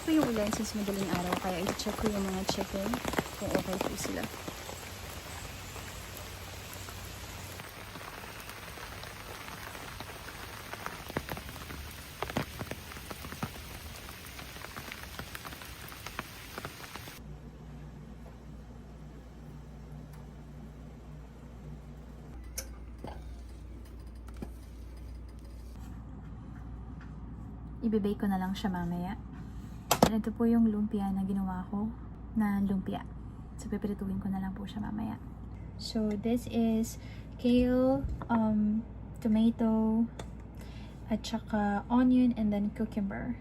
po yung ulan since madaling araw, kaya i-check ko yung mga chicken kung okay po sila. Ibe-bake ko na lang siya mamaya. And ito po yung lumpia na ginawa ko na lumpia. So, pipirituhin ko na lang po siya mamaya. So, this is kale, tomato, at saka onion, and then cucumber.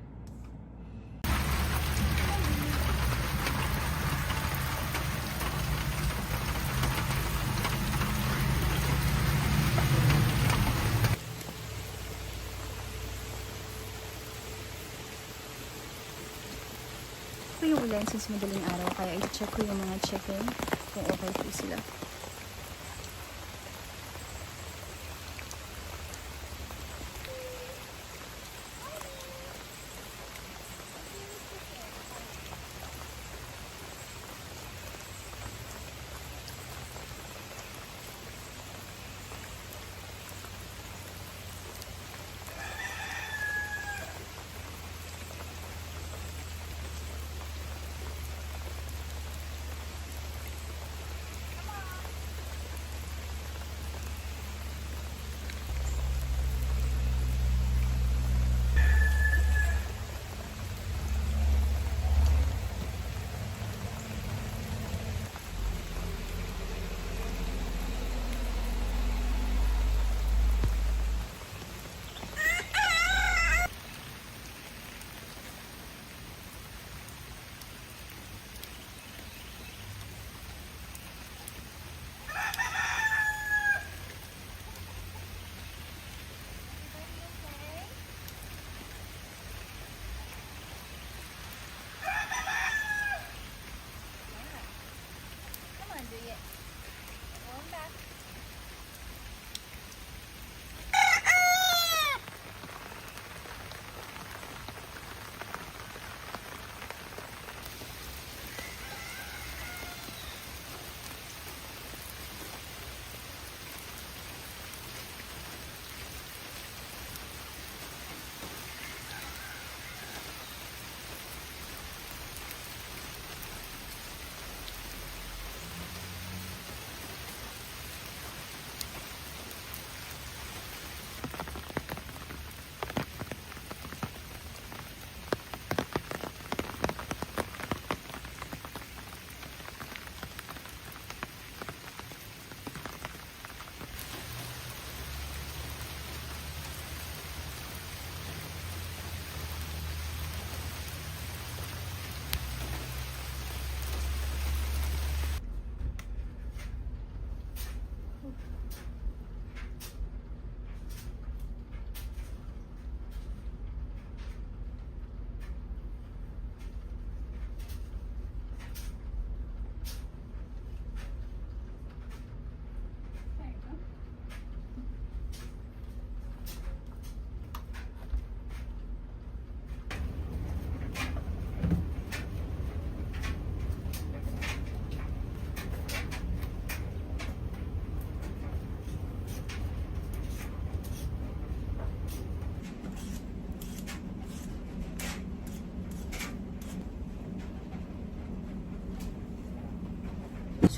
Po yung ulan since madaling araw, kaya i-check ko yung mga chicken kung okay po sila.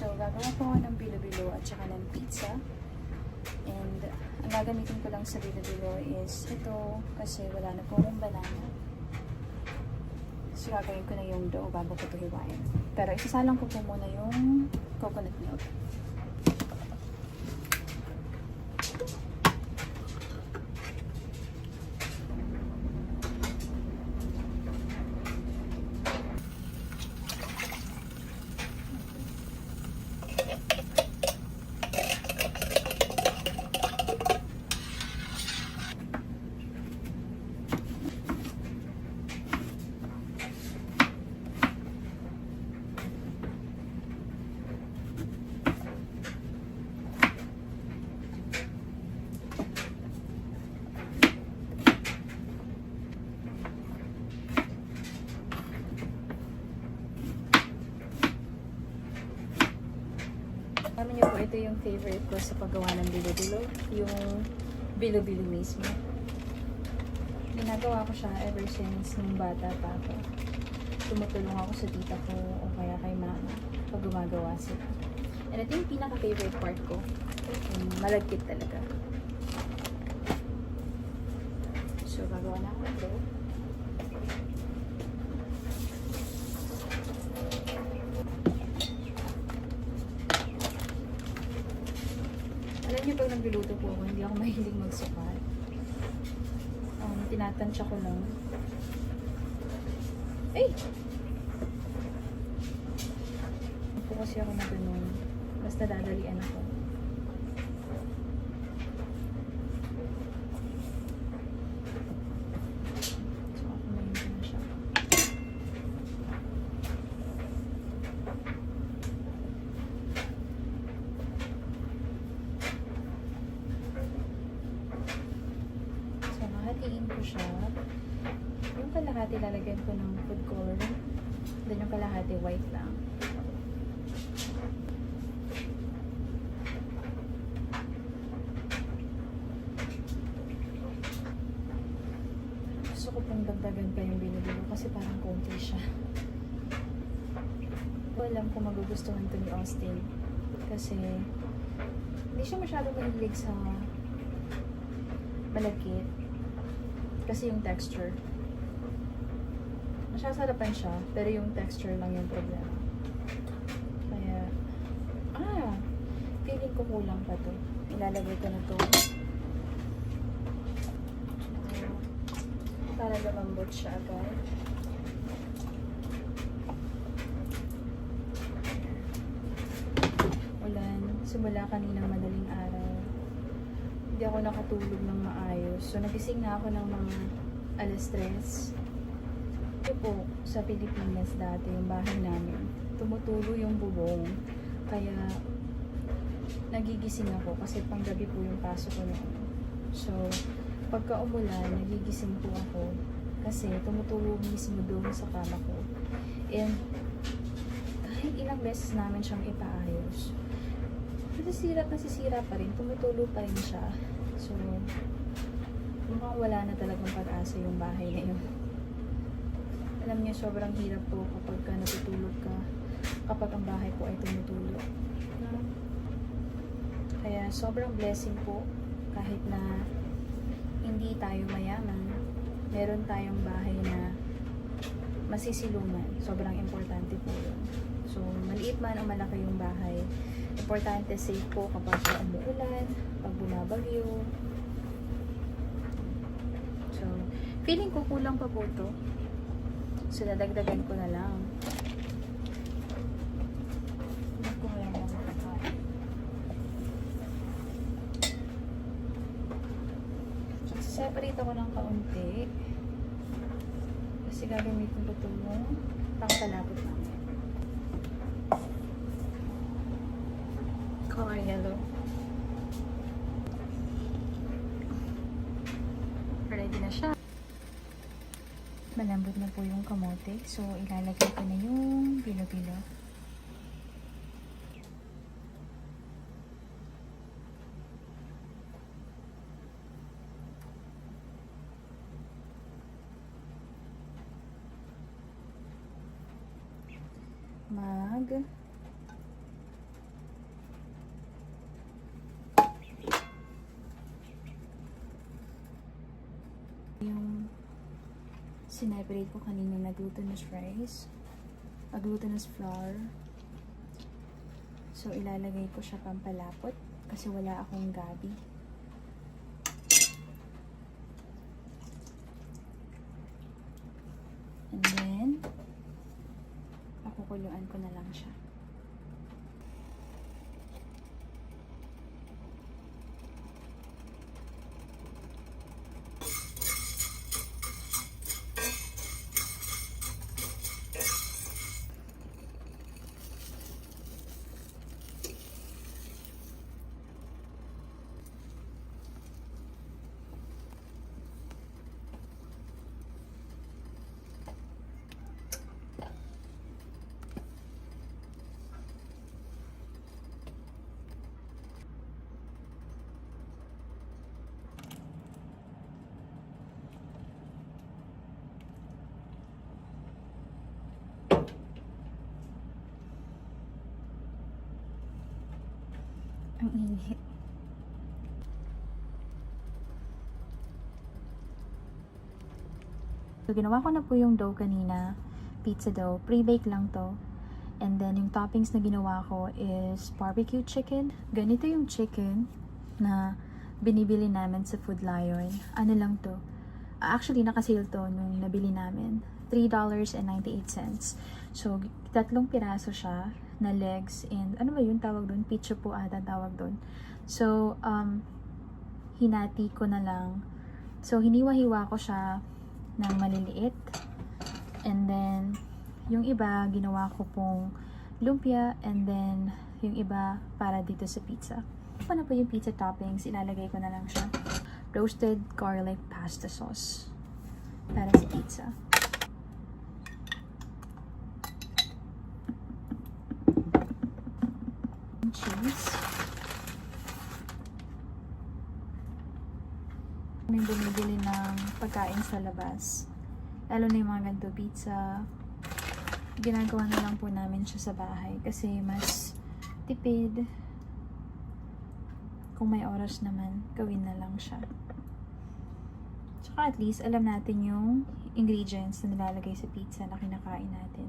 So, gagawa po ako ng bilo-bilo at saka ng pizza. And, ang gagamitin ko lang sa bilo-bilo is ito, kasi wala na po akong banana. So, gagawin ko na yung dough bago ko ito hiwain. Pero, isasalang ko po muna yung coconut milk. niyo po, ito yung favorite ko sa paggawa ng bilo-bilo. Yung bilo-bilo mismo. Ginagawa ko siya ever since nung bata pa ako. Tumutulong ako sa tita ko o kaya kay mama pag gumagawa sila. And ito yung pinaka-favorite part ko. Yung malagkit talaga. So, gagawa na ako ito. Alam niyo, pag nagluluto po ako, hindi ako mahilig magsukat. Tinatansya ko lang. Ay! Po kasi ako na ganun. Basta dadalian ako. So, ako na yun na siya. So, hahatiin ko siya. Yung kalahati lalagyan ko ng food coloring. Then yung kalahati white lang. Gusto ko pong dagdagan pa yung bilo-bilo kasi parang konti siya. Alam ko magugustuhan to ni Austin kasi hindi siya masyadong mahilig sa malagkit kasi yung texture. Masasarapan siya pero yung texture lang yung problema. Kaya feeling ko kulang pa to. Ilalagay ko na to para lumambot siya agad. Ulan, simula kaninang madaling araw. Hindi ako nakatulog ng maayos. So, nagising na ako ng mga alas 3. Ito po, sa Pilipinas dati, yung bahay namin, tumutulo yung bubong. Kaya, nagigising ako kasi panggabi po yung pasok ko noon. So, pagka umulan, nagigising po ako kasi tumutulo mismo doon sa kama ko. And, kahit ilang beses namin siyang ipaayos, nasisira at nasisira pa rin, tumutulo pa rin siya. So, mukhang wala na talagang pag-asa yung bahay na yun. Alam niyo, sobrang hirap po kapag natutulog ka, kapag ang bahay po ay tumutulo. Kaya sobrang blessing po kahit na hindi tayo mayaman, meron tayong bahay na masisilungan. Sobrang importante po yun. So, maliit man o malaki yung bahay, importante safe po kapag umuulan, pag bumabagyo. So, feeling ko kulang pa po to. So, dadagdagan ko na lang. Ako lang lang makakain. Separate ako ng kaunti. Kasi gagamitin ko ito mo pangkalapot namin. Color yellow. Ready na siya. Malambot na po yung kamote. So, ilalagay ko na yung bilo-bilo. Yung sineparate ko kanina na glutinous rice, glutinous flour. So, ilalagay ko siya pampalapot kasi wala akong gabi. And then, pakukuluan ko na lang siya. Ang init. So, ginawa ko na po yung dough kanina. Pizza dough. Pre-bake lang to. And then, yung toppings na ginawa ko is barbecue chicken. Ganito yung chicken na binibili namin sa Food Lion. Ano lang to? Actually, nakasale to nung nabili namin. $3.98. So, 3 piraso siya na legs and ano ba yun tawag doon? Pizza po ata tawag doon. So, hinati ko na lang. So, hiniwa-hiwa ko siya ng maliliit. And then, yung iba, ginawa ko pong lumpia. And then, yung iba para dito sa pizza. Ano po yung pizza toppings? Ilalagay ko na lang siya. Roasted garlic pasta sauce para sa pizza. Cheese. May bumibili ng pagkain sa labas. Lalo na yung mga ganito pizza. Ginagawa na lang po namin siya sa bahay kasi mas tipid. Kung may oras naman, gawin na lang siya. Tsaka at least alam natin yung ingredients na nilalagay sa pizza na kinakain natin.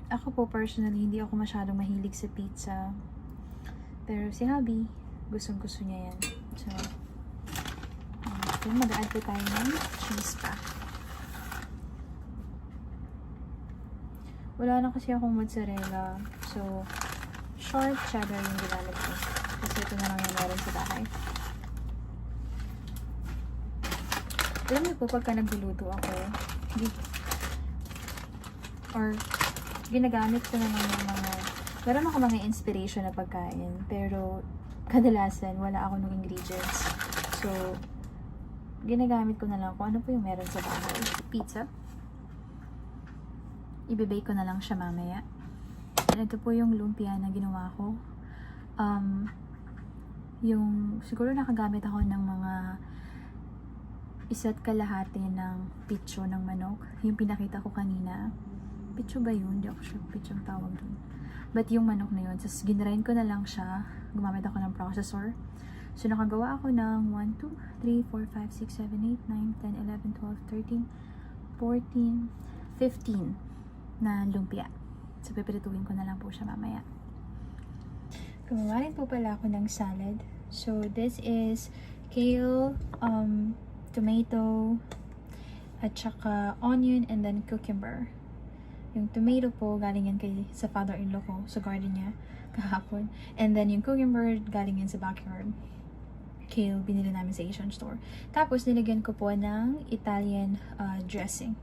Ako po personally, hindi ako masyadong mahilig sa pizza. Pero si hubby, gustong-gusto niya yan. So, mag-add po tayo ng cheese pa. Wala na kasi akong mozzarella. So, short cheddar yung nilalagay. Kasi ito na lang yung meron sa bahay. Alam niyo po, pagka nagluluto ako, ginagamit ko na lang yung mga, meron ako mga inspiration na pagkain, pero kadalasan wala ako ng ingredients. So, ginagamit ko na lang kung ano po yung meron sa bahay. Pizza. Ibe-bake ko na lang siya mamaya. And ito po yung lumpia na ginawa ko. Siguro nakagamit ako ng mga 1.5 ng pitso ng manok. Yung pinakita ko kanina. Pitso ba yun? Hindi ako sure pitso ang tawag dun. But yung manok na yun, sas ginrain ko na lang siya. Gumamit ako ng processor. So nakagawa ako ng 1, 2, 3, 4, 5, 6, 7, 8, 9, 10, 11, 12, 13, 14, 15 na lumpia. So pipirituhin ko na lang po siya mamaya. Gumawa rin po pala ako ng salad. So this is kale, tomato, at saka onion, and then cucumber. Yung tomato po, galing yan sa father-in-law ko, sa garden niya, kahapon. And then yung cucumber, galing yan sa backyard. Kale, binili namin sa Asian store. Tapos, nilagyan ko po ng Italian dressing.